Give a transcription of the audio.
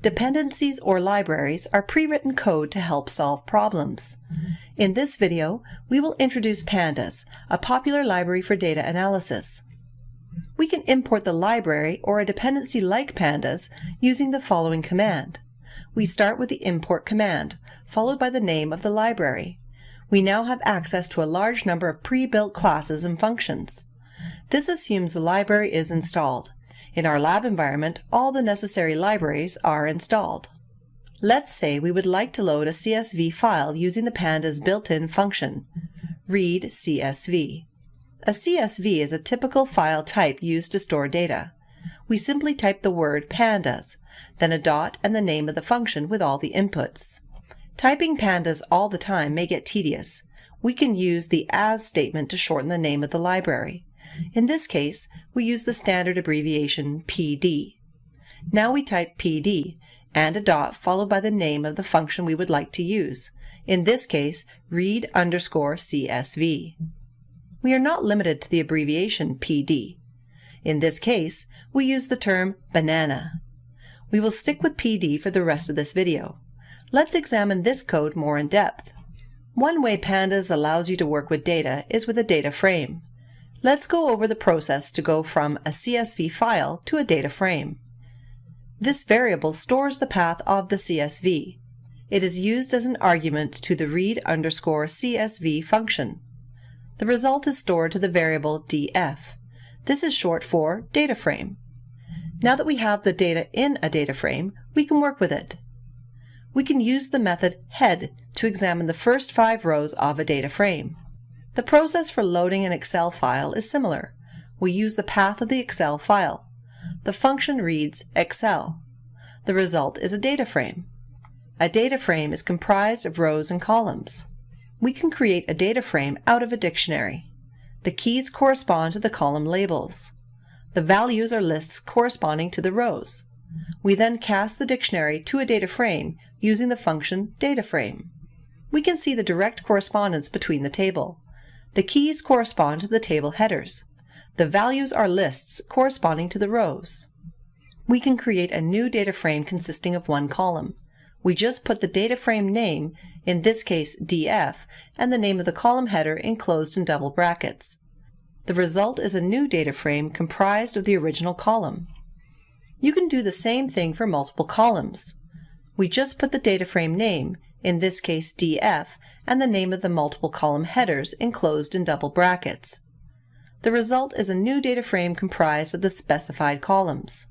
Dependencies or libraries are pre-written code to help solve problems. In this video, we will introduce Pandas, a popular library for data analysis. We can import the library or a dependency like Pandas using the following command. We start with the import command, followed by the name of the library. We now have access to a large number of pre-built classes and functions. This assumes the library is installed. In our lab environment, all the necessary libraries are installed. Let's say we would like to load a CSV file using the Pandas built-in function, read CSV. A CSV is a typical file type used to store data. We simply type the word Pandas, then a dot and the name of the function with all the inputs. Typing Pandas all the time may get tedious. We can use the as statement to shorten the name of the library. In this case, we use the standard abbreviation PD. Now we type PD and a dot followed by the name of the function we would like to use. In this case, read_CSV. We are not limited to the abbreviation PD. In this case, we use the term banana. We will stick with PD for the rest of this video. Let's examine this code more in depth. One way Pandas allows you to work with data is with a data frame. Let's go over the process to go from a CSV file to a data frame. This variable stores the path of the CSV. It is used as an argument to the read_CSV function. The result is stored to the variable df. This is short for data frame. Now that we have the data in a data frame, we can work with it. We can use the method head to examine the first 5 rows of a data frame. The process for loading an Excel file is similar. We use the path of the Excel file. The function reads Excel. The result is a data frame. A data frame is comprised of rows and columns. We can create a data frame out of a dictionary. The keys correspond to the column labels. The values are lists corresponding to the rows. We then cast the dictionary to a data frame using the function DataFrame. We can see the direct correspondence between the table. The keys correspond to the table headers. The values are lists corresponding to the rows. We can create a new data frame consisting of one column. We just put the data frame name, in this case DF, and the name of the column header enclosed in double brackets. The result is a new data frame comprised of the original column. You can do the same thing for multiple columns. We just put the data frame name, in this case DF, and the name of the multiple column headers enclosed in double brackets. The result is a new data frame comprised of the specified columns.